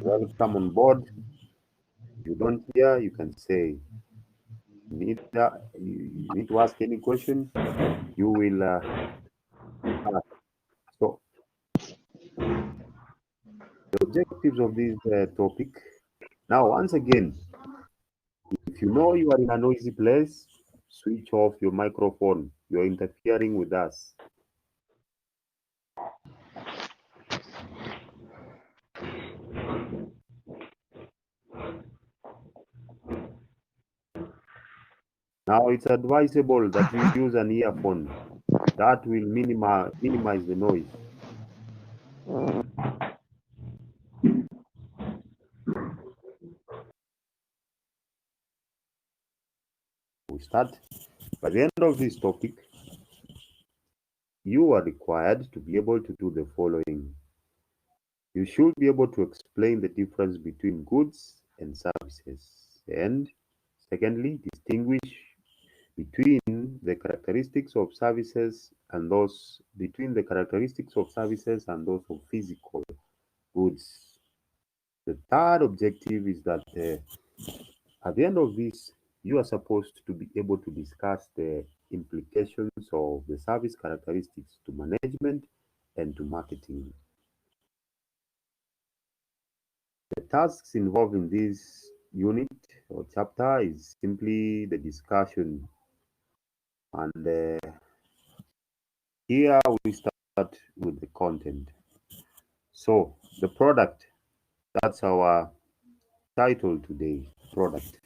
Welcome on board. If you don't hear, you can say. You need to ask any question, you will ask. So, the objectives of this topic. Now, once again, if you know you are in a noisy place, switch off your microphone. You're interfering with us. Now, it's advisable that you use an earphone. That will minimize the noise. We start. By the end of this topic, you are required to be able to do the following. You should be able to explain the difference between goods and services. And secondly, distinguish between the characteristics of services and those of physical goods. The third objective is that at the end of this, you are supposed to be able to discuss the implications of the service characteristics to management and to marketing. The tasks involved in this unit or chapter is simply the discussion, and here we start with the content. So the product, that's our title today, product.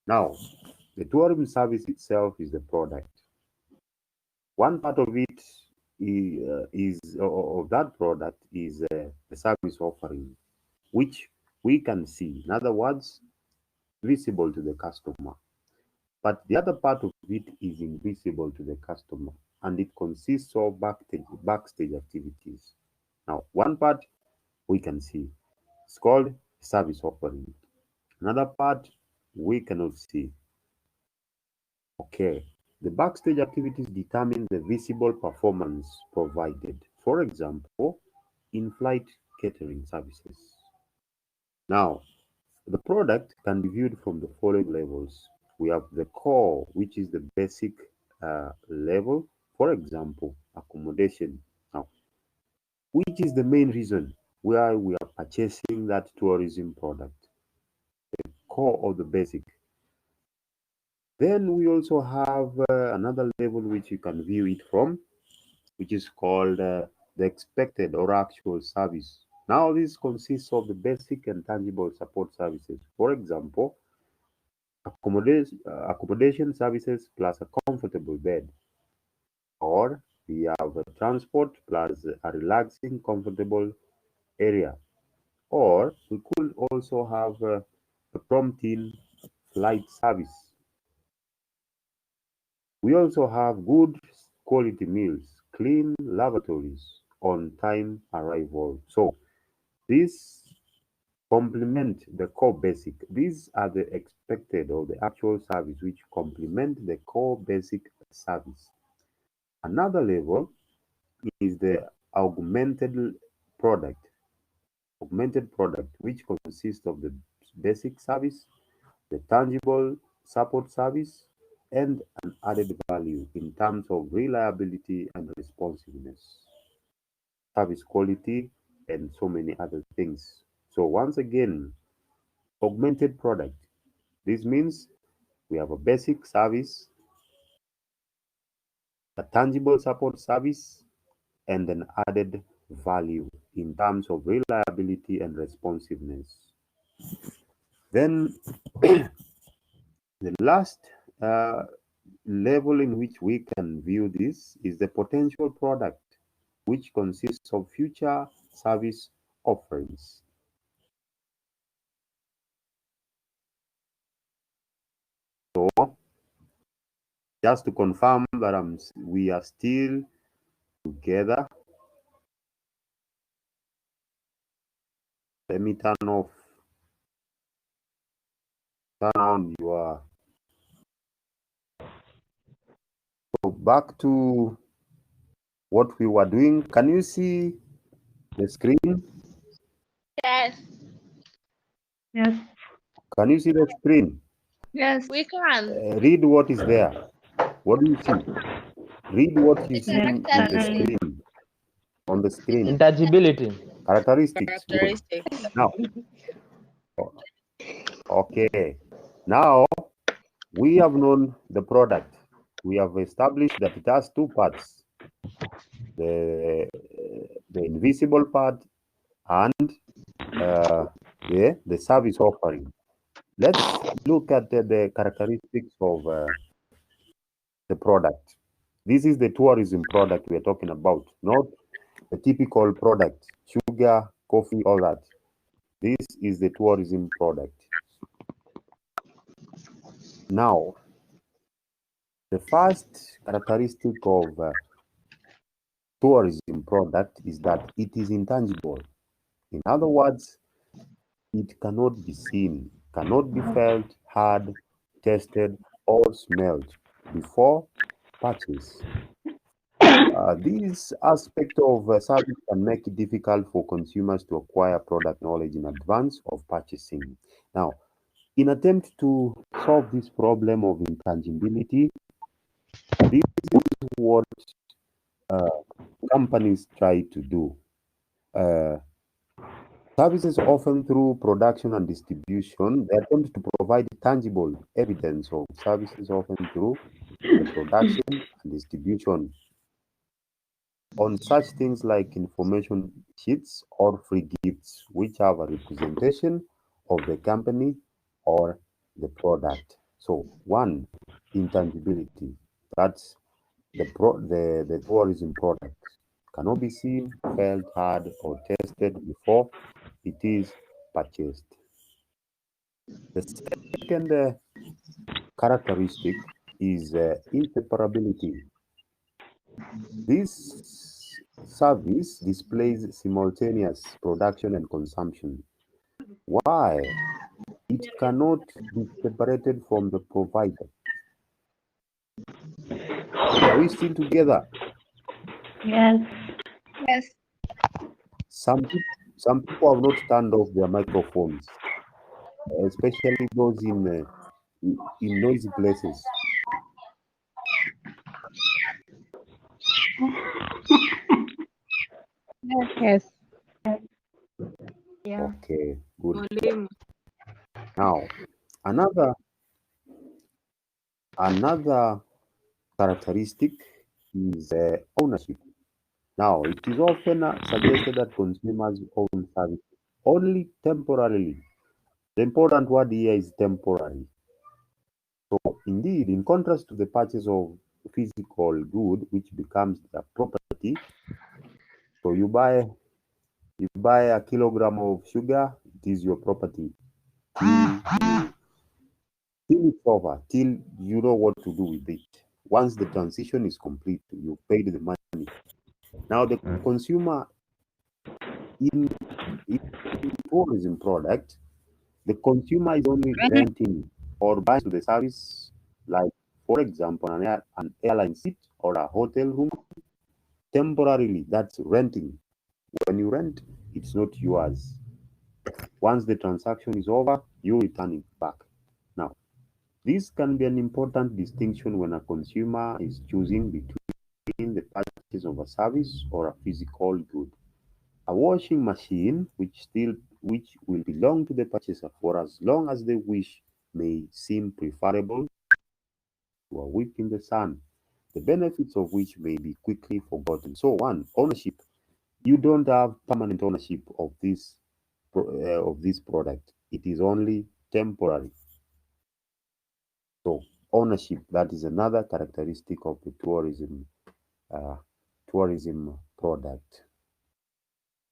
Now, the tourism service itself is the product. One part of it of that product is the service offering, which we can see. In other words, visible to the customer. But the other part of it is invisible to the customer, and it consists of backstage activities. Now, one part we can see. It's called service offering. Another part we cannot see. Okay. The backstage activities determine the visible performance provided. For example, in-flight catering services. Now, the product can be viewed from the following levels. We have the core, which is the basic level. For example, accommodation. Now, which is the main reason why we are purchasing that tourism product? The core of the basic. Then we also have another level which you can view it from, which is called the expected or actual service. Now, this consists of the basic and tangible support services. For example, accommodation services plus a comfortable bed, or we have transport plus a relaxing, comfortable area, or we could also have a prompt-in flight service. We also have good quality meals, clean lavatories, on-time arrival. So these complement the core basic. These are the expected or the actual service which complement the core basic service. Another level is the product, augmented product, which consists of the basic service, the tangible support service, and an added value in terms of reliability and responsiveness, service quality, and so many other things. So once again, augmented product. This means we have a basic service, a tangible support service, and an added value in terms of reliability and responsiveness. Then the last level in which we can view this is the potential product, which consists of future service offerings. So, just to confirm that we are still together, let me turn on your. So back to what we were doing. Can you see the screen? Yes. Yes. Can you see the screen? Yes. We can. Read what is there. What do you see? Read what you The see Yes. in the characteristics. screen, on the screen. Intangibility. Characteristics. Good. Characteristics. Now, okay. Now we have known the product. We have established that it has two parts: the invisible part and the service offering. Let's look at the characteristics of the product. This is the tourism product we are talking about, not the typical product, sugar, coffee, all that. This is the tourism product. Now, the first characteristic of tourism product is that it is intangible. In other words, it cannot be seen, cannot be felt, heard, tested, or smelled before purchase. This aspect of service can make it difficult for consumers to acquire product knowledge in advance of purchasing. Now, in attempt to solve this problem of intangibility, this is what uh, companies try to do. Uh, Services often through production and distribution, they attempt to provide tangible evidence of services often through the production and distribution on such things like information sheets or free gifts, which have a representation of the company or the product. So, one, intangibility. That's the tourism product. Cannot be seen, felt, heard, or tested before it is purchased. The second characteristic is inseparability. This service displays simultaneous production and consumption. Why? It cannot be separated from the provider. Are we still together? Yes. Yes. Some people have not turned off their microphones, especially those in noisy places. Yes. Yeah. Okay, good. Volume. Now, another another characteristic is ownership. Now, it is often suggested that consumers own services only temporarily. The important word here is temporary. So, indeed, in contrast to the purchase of physical good, which becomes their property, so you buy a kilogram of sugar, it is your property till it's over, till you know what to do with it. Once the transition is complete, you paid the money. Now, the consumer in tourism product, the consumer is only renting or buying to the service, like for example, an airline seat or a hotel room temporarily. That's renting. When you rent, it's not yours. Once the transaction is over, you return it back. Now, this can be an important distinction when a consumer is choosing between the purchase of a service or a physical good. A washing machine, which will belong to the purchaser for as long as they wish, may seem preferable to a week in the sun, the benefits of which may be quickly forgotten. So, one, ownership. You don't have permanent ownership of this product. It is only temporary. So, ownership, that is another characteristic of the tourism product.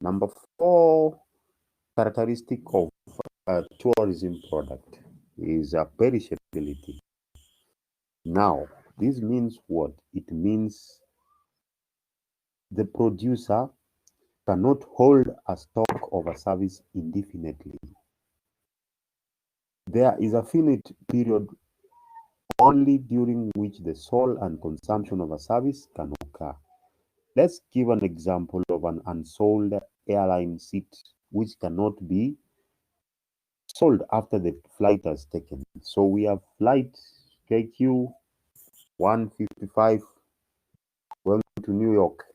Number four characteristic of a tourism product is perishability. Now, this means what? It means the producer cannot hold a stock of a service indefinitely. There is a finite period only during which the sale and consumption of a service can occur. Let's give an example of an unsold airline seat which cannot be sold after the flight has taken. So we have flight KQ 155 going to New York.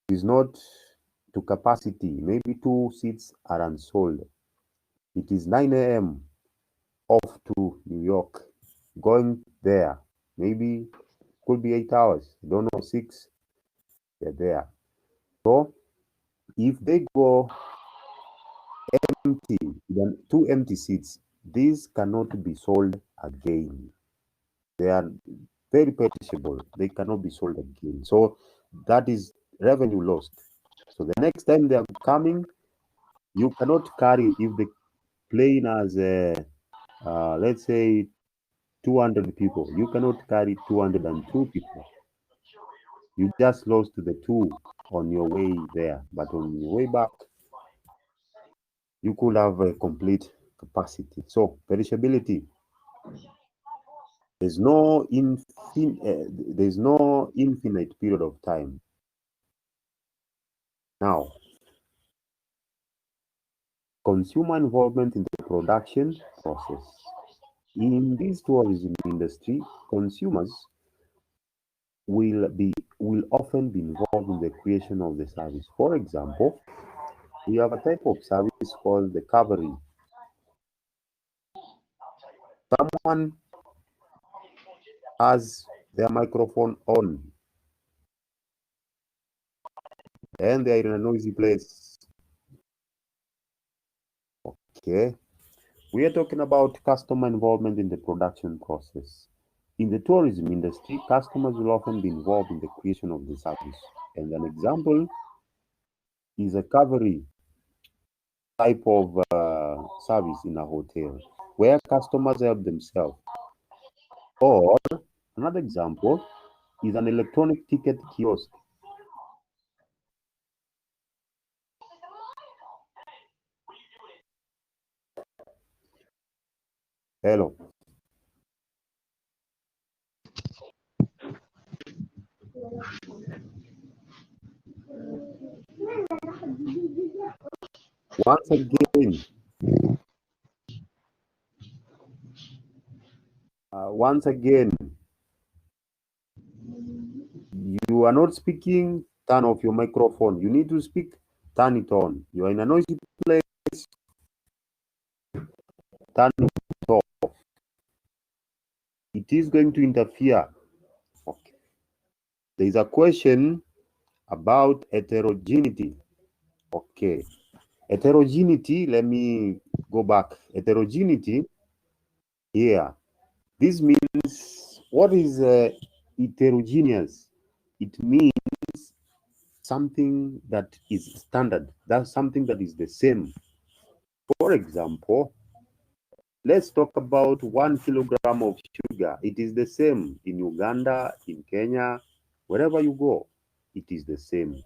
It is not to capacity. Maybe 2 seats are unsold. It is 9 a.m. off to New York, going there. Maybe could be 8 hours. Don't know, 6. They're there. So if they go empty, then 2 empty seats, these cannot be sold again. They are very perishable. They cannot be sold again. So that is revenue lost. So the next time they are coming, you cannot carry, if the plane has let's say 200 people, you cannot carry 202 people. You just lost the 2 on your way there, but on your way back, you could have a complete capacity. So perishability, there's no infinite period of time. Now, consumer involvement in the production process. In this tourism industry, consumers will often be involved in the creation of the service. For example, we have a type of service called the cavalry. Someone has their microphone on and they are in a noisy place. Okay. We are talking about customer involvement in the production process. In the tourism industry, customers will often be involved in the creation of the service. And an example is a cavalry type of service in a hotel where customers help themselves. Or another example is an electronic ticket kiosk. Hello. Once again, once again, you are not speaking, turn off your microphone. You need to speak, turn it on. You are in a noisy place, turn it off. It is going to interfere. Okay. There is a question about heterogeneity. Okay. Heterogeneity, let me go back. Heterogeneity here. This means, what is heterogeneous? It means something that is standard. That's something that is the same. For example, let's talk about 1 kilogram of sugar. It is the same in Uganda, in Kenya, wherever you go, it is the same.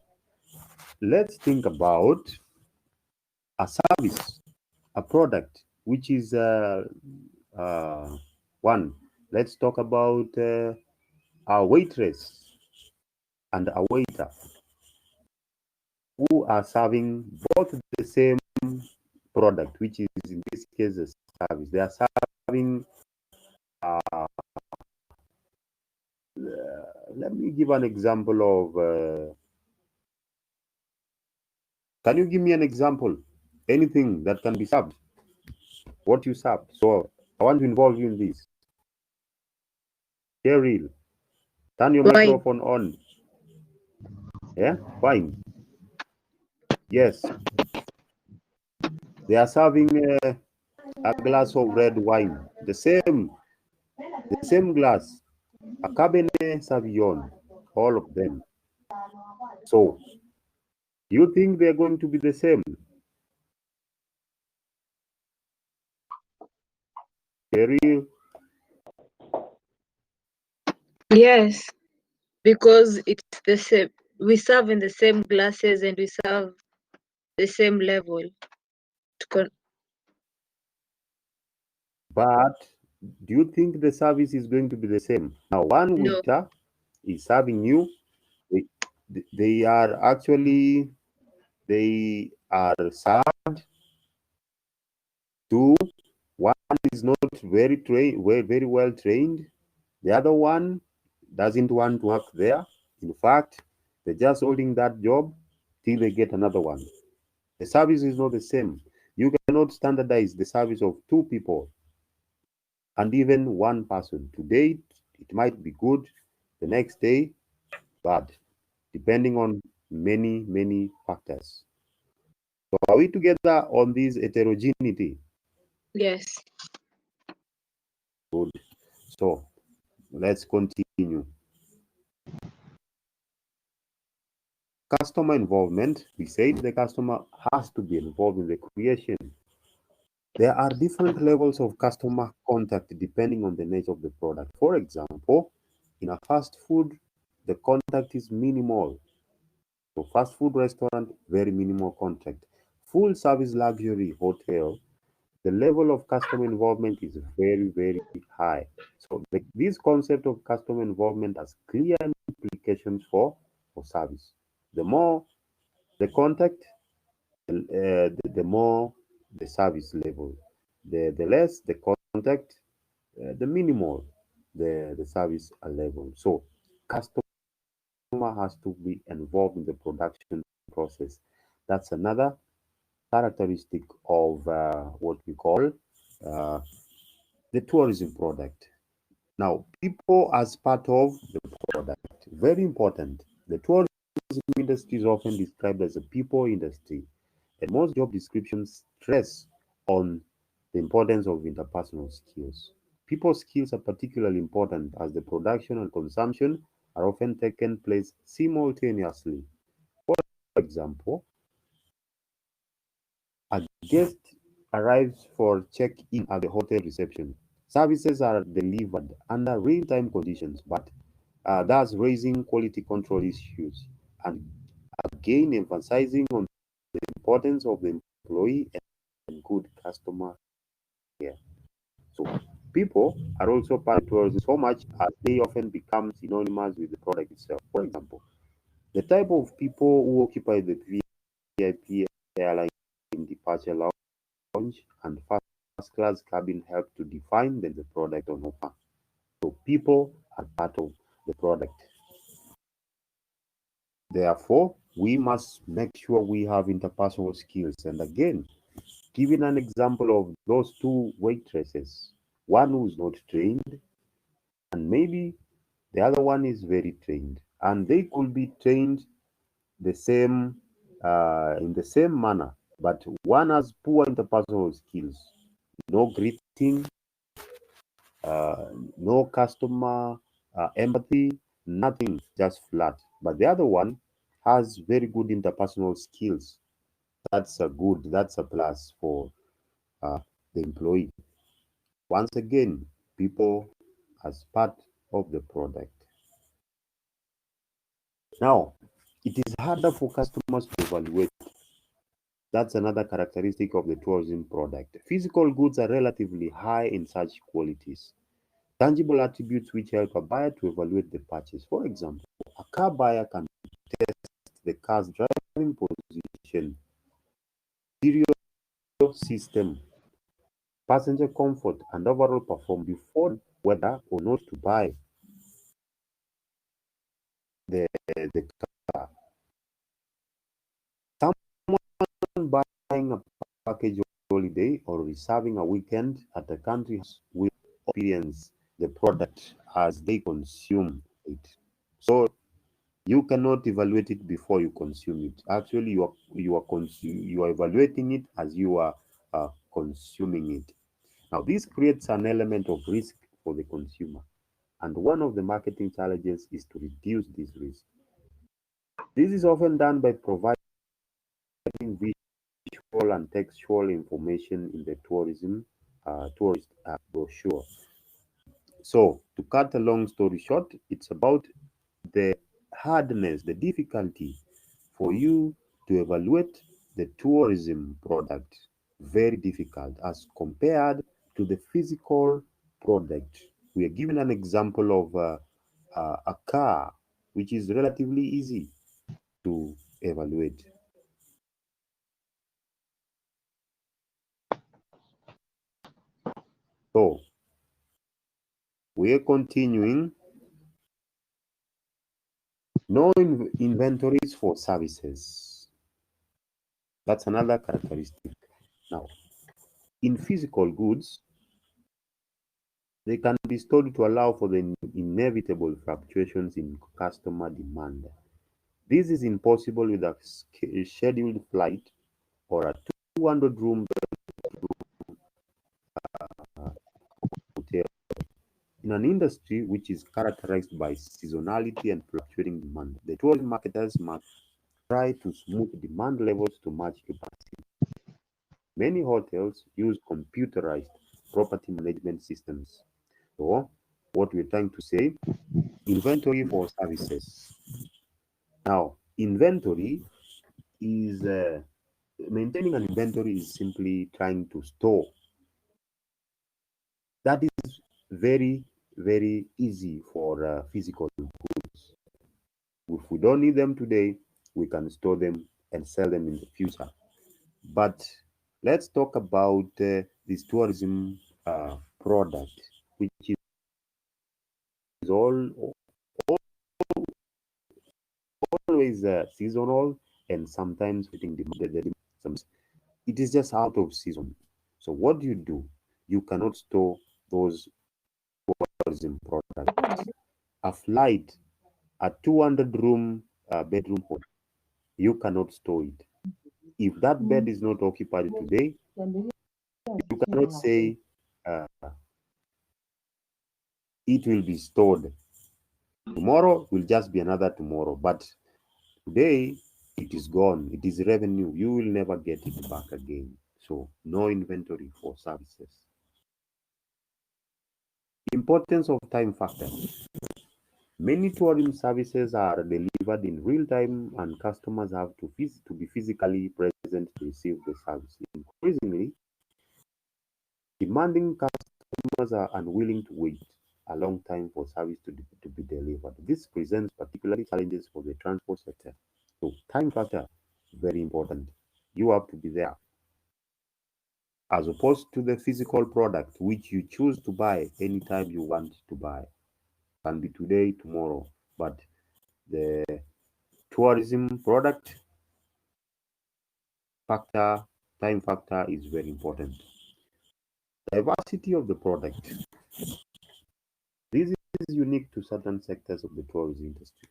Let's think about a service, a product, which is one. Let's talk about a waitress and a waiter who are serving both the same product, which is in this case a service. They are serving. Let me give an example of. Can you give me an example? Anything that can be served. What you serve. So I want to involve you in this. Cheryl, turn your microphone on. Yeah, fine. Yes. They are serving a glass of red wine. The same glass. A Cabernet Sauvignon. All of them. So, do you think they're going to be the same? Cheryl? Yes, because it's the same. We serve in the same glasses and we serve the same level. But do you think the service is going to be the same? Now, one No. waiter is serving you. They are served Two, one is not very well trained. The other one doesn't want to work there. In fact, they're just holding that job till they get another one. The service is not the same. You cannot standardize the service of two people and even one person. Today, it might be good, the next day, bad, depending on many factors. So, are we together on this heterogeneity? Yes. Good. So, let's continue. Customer involvement. We said the customer has to be involved in the creation. There are different levels of customer contact depending on the nature of the product. For example, in a fast food, the contact is minimal. So fast food restaurant, very minimal contact. Full service luxury hotel, the level of customer involvement is very high. So this concept of customer involvement has clear implications for service. The more the contact, the more the service level. The less the contact, the minimal the service level. So customer has to be involved in the production process. That's another characteristic of what we call uh, the tourism product. Now, people as part of the product, very important. The tourism industry is often described as a people industry, and most job descriptions stress on the importance of interpersonal skills. People skills are particularly important as the production and consumption are often taken place simultaneously. For example, a guest arrives for check-in at the hotel reception. Services are delivered under real-time conditions, but thus raising quality control issues and again emphasizing on the importance of the employee and good customer care. So people are also part of tourism so much as they often become synonymous with the product itself. For example, the type of people who occupy the VIP airline departure lounge and first class cabin help to define the product on offer. So people are part of the product. Therefore, we must make sure we have interpersonal skills. And again, giving an example of those two waitresses, one who's not trained, and maybe the other one is very trained, and they could be trained the same in the same manner, but one has poor interpersonal skills, no greeting, no customer empathy, nothing, just flat. But the other one has very good interpersonal skills. That's a plus for uh, the employee. Once again, people as part of the product. Now, it is harder for customers to evaluate. That's another characteristic of the tourism product. Physical goods are relatively high in such qualities. Tangible attributes which help a buyer to evaluate the purchase. For example, a car buyer can test the car's driving position, stereo system, passenger comfort, and overall performance before whether or not to buy the car. Someone buying a package holiday or reserving a weekend at a country house will experience the product as they consume it. So you cannot evaluate it before you consume it. Actually, you are evaluating it as you are consuming it. Now, this creates an element of risk for the consumer, and one of the marketing challenges is to reduce this risk. This is often done by providing visual and textual information in the tourist brochure. So, to cut a long story short, it's about the hardness, the difficulty for you to evaluate the tourism product. Very difficult as compared to the physical product. We are given an example of a car, which is relatively easy to evaluate. So we're continuing. No inventories for services. That's another characteristic. Now, in physical goods, they can be stored to allow for the inevitable fluctuations in customer demand. This is impossible with a scheduled flight or a 200-room hotel. In an industry which is characterized by seasonality and fluctuating demand, the tourism marketers must try to smooth demand levels to match capacity. Many hotels use computerized property management systems. So, what we're trying to say, inventory for services. Now, inventory is maintaining an inventory is simply trying to store. That is very, very easy for physical goods. If we don't need them today, we can store them and sell them in the future. But let's talk about this tourism product, which is always seasonal and sometimes fitting demand. It is just out of season. So what do? You cannot store those tourism products. A flight, a 200-room bedroom hotel, you cannot store it. If that bed is not occupied today, you cannot say uh, it will be stored. Tomorrow will just be another tomorrow, but today it is gone. It is revenue. You will never get it back again. So no inventory for services. Importance of time factor. Many tourism services are delivered in real time and customers have to be physically present to receive the service. Increasingly, demanding customers are unwilling to wait a long time for service to be delivered. This presents particularly challenges for the transport sector. So time factor, very important. You have to be there. As opposed to the physical product, which you choose to buy anytime you want to buy. Can be today, tomorrow. But the tourism product factor, time factor is very important. Diversity of the product. This is unique to certain sectors of the tourism industry.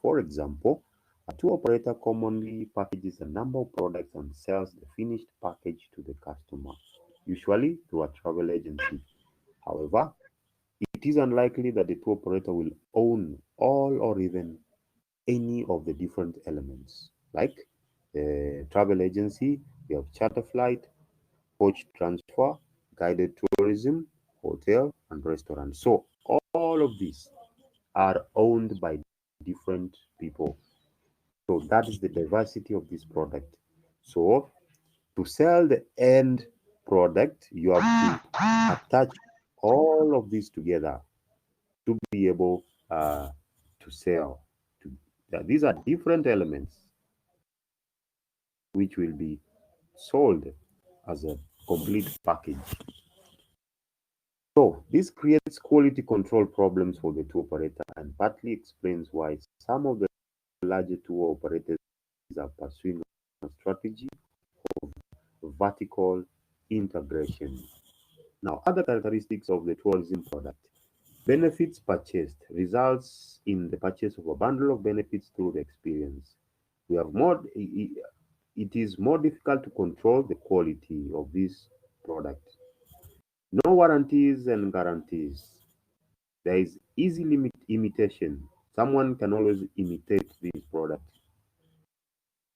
For example, a tour operator commonly packages a number of products and sells the finished package to the customer, usually through a travel agency. However, it is unlikely that the tour operator will own all or even any of the different elements. Like the travel agency, we have charter flight, coach transfer, guided tourism, hotel, and restaurant. So all of these are owned by different people. So that is the diversity of this product. So to sell the end product, you have to attach all of these together to be able to sell. These are different elements which will be sold as a complete package. So this creates quality control problems for the tour operator and partly explains why some of the larger tour operators are pursuing a strategy of vertical integration. Now, other characteristics of the tourism product. Benefits purchased results in the purchase of a bundle of benefits through the experience. We have more. It is more difficult to control the quality of this product. No warranties and guarantees. There is easy imitation. Someone can always imitate this product.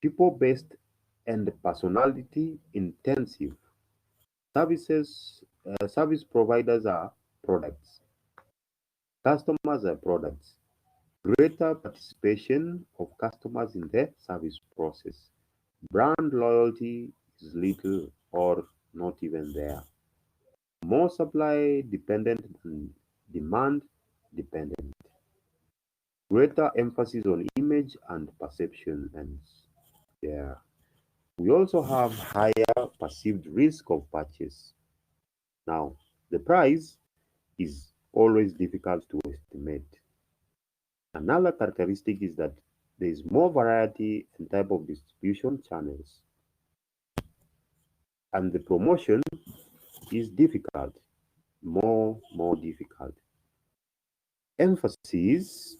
People-based and personality intensive. Service providers are products. Customers are products. Greater participation of customers in the service process. Brand loyalty is little or not even there. More supply dependent than demand dependent. Greater emphasis on image and perception, and yeah. We also have higher perceived risk of purchase. Now, The price is always difficult to estimate. Another characteristic is that there is more variety and type of distribution channels, and the promotion is difficult, more difficult. Emphasis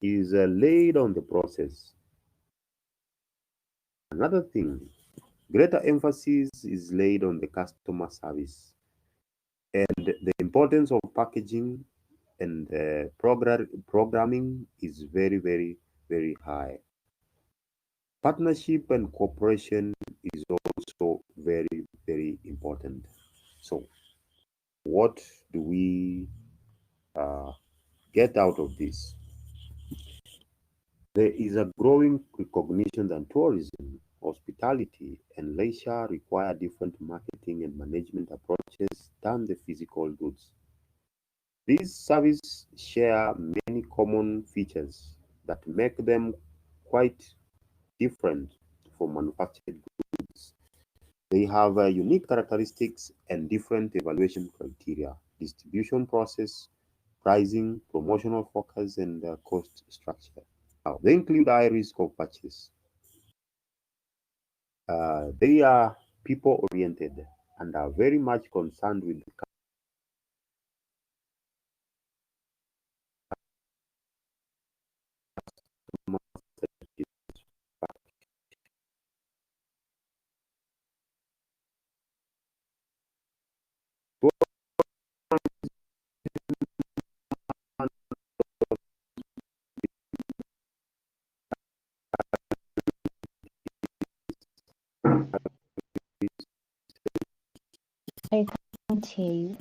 is laid on the process. Another thing, greater emphasis is laid on the customer service, and the importance of packaging and programming is very high. Partnership and cooperation is also very important. So, what do we uh, get out of this? There is a growing recognition that tourism, hospitality, and leisure require different marketing and management approaches than the physical goods. These services share many common features that make them quite different from manufactured goods. They have unique characteristics and different evaluation criteria, distribution process, pricing, promotional focus, and cost structure. Now, they include high risk of purchase. They are people oriented and are very much concerned with the customer I can't hear you.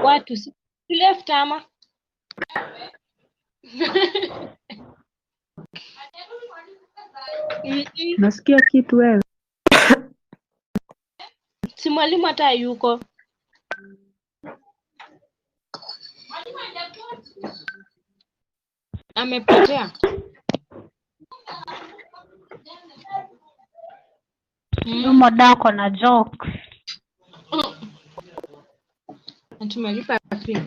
Watu si left ama Nasikia kitu wewe. si mwalimu hata yuko. Amepotea. Modako na jokes. Tumelipa fee.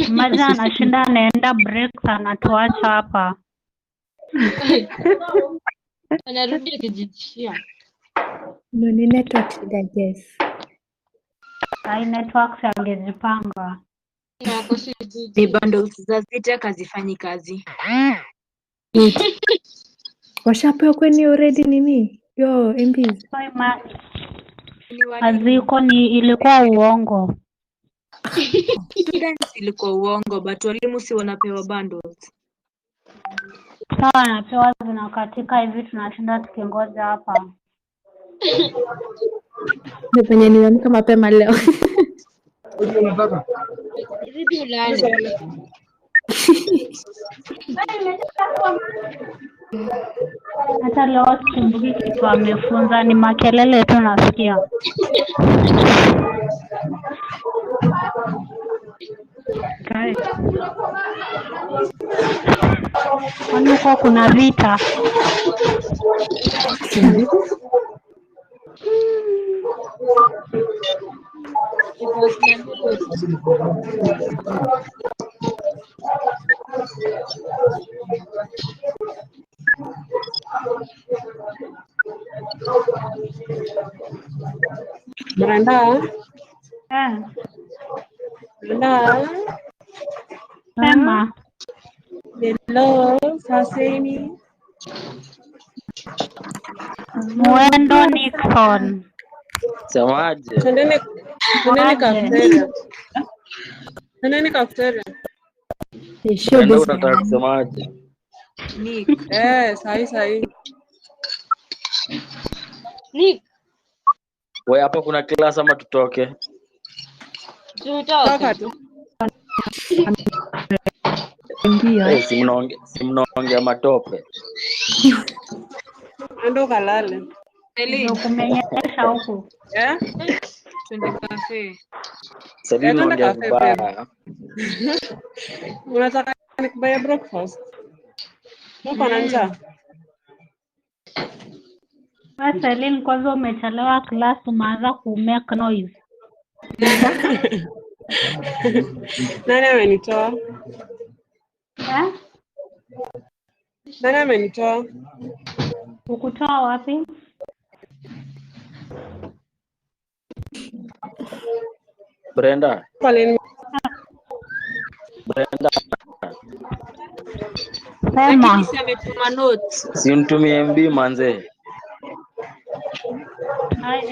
Maja anashinda anaenda break anatuacha hapa. Anarudi kijijishia. No, ni network shida, yes. Hai network angejipanga. Na kwa sisi Ni bundles za sita kazifanyi kazi. Washapewa kweni already nini? Yo, MPs. Aziko ni ilikuwa uongo. Students ilikuwa uongo, but walimu si wanapewa bundles. Sawa anapewa zinakatika hivi tunashinda tukingoja hapa. Ndio penye nimeamka mapema leo. Rudi ulale. Hata leo sikumbuki kitu amefunza, ni makelele tu nasikia. Okay. Kwani huko kuna vita? Brenda. Brenda. Sema. Hello, Saseni. Mwendo Nixon. Semaje? Twendeni cafeteria. Twendeni cafeteria. Brenda unataka kusemaje? Nick. Sahi. Nick. Wewe hapa kuna class ama tutoke? Tutoke. Ingia. Simnaongea matope. Ando kalale. Ndio kumenyesha huku. Twende cafe. Sasa naongea vibaya. Unataka nikubaye breakfast? Mko na njaa? Selin, kwanza umechelewa class umeanza ku make noise. Nani amenitoa? Nani amenitoa? Ukutoa wapi? Brenda. Sema. Ametuma notes. Si unitumie MB manze.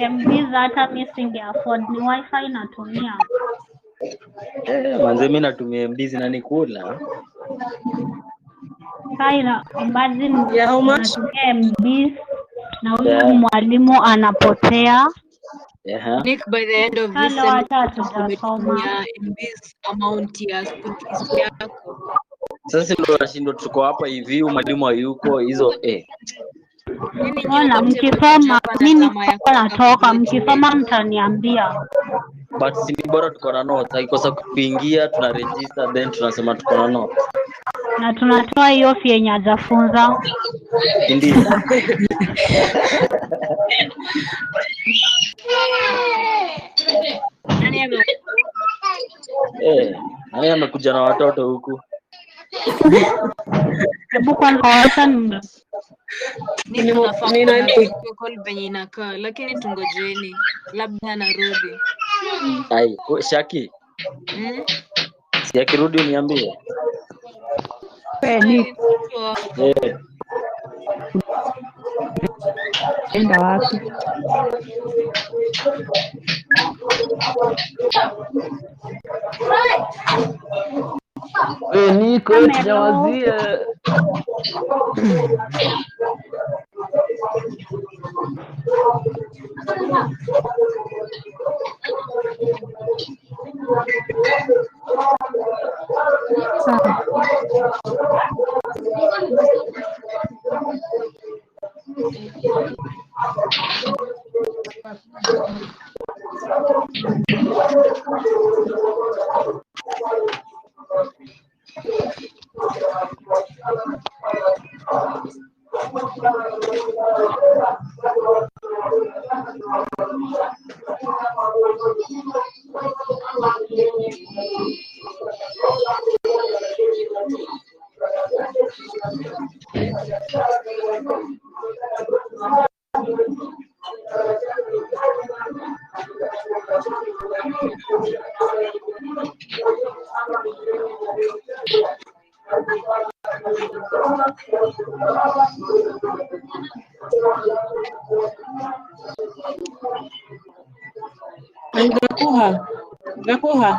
MB hata mimi singe afford, ni wifi natumia. Manze mimi natumia MB zinanikula. Kaina, imagine Yeah, how much? unatumia MB na huyu Yeah. mwalimu anapotea. Yeah. Nick, by the end of this Kale wacha semester hatujasoma. umetumia MBs amount ya school fees yako. Sasa ndio nashindo tuko hapa hivi mwalimu hayuko hizo Yaani nyinyi Mbona wote mkisoma, hapa na mimi tamaa ya nitakuwa kutaka natoka, kugraduate. mkisoma mtaniambia. but si ni bora tuko na notes. Akikosa kuingia tuna register then tunasema tuko na notes. Na tunatoa hiyo fee yenye hajafunza. Ndio. Nani ame Nani amekuja na watoto huku? Hebu kwanza wacha Nick tunafaa kupiga call venye inakaa, lakini tungojeni labda anarudi. Ai, Shaki. Si akirudi uniambie. Nick, enda wapi? Niko tujawazie. Nakuha.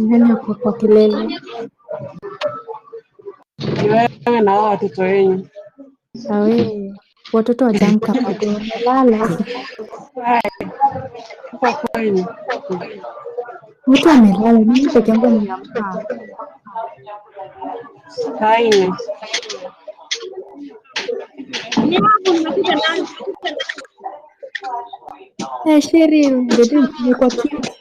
Nani ako kwa kelele? Ni wewe na hao watoto wenyu. Awe, watoto wajamka bado wamelala. Kwa kweli. Mtu amelala, mimi peke yangu nimeamka. Haina. Sheri, ndio nimekuwa cute.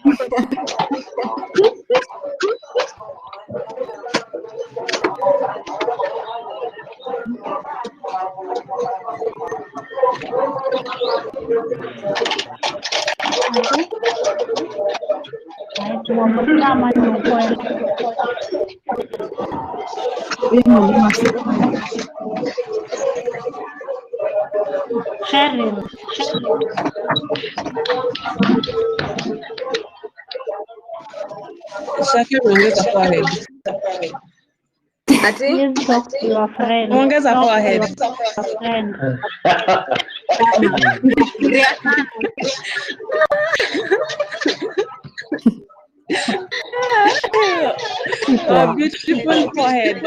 Cheryl. Shaki unaongeza forehead. Ati? Please talk to your friend. Ongeza Talk to forehead. your friend. A beautiful forehead.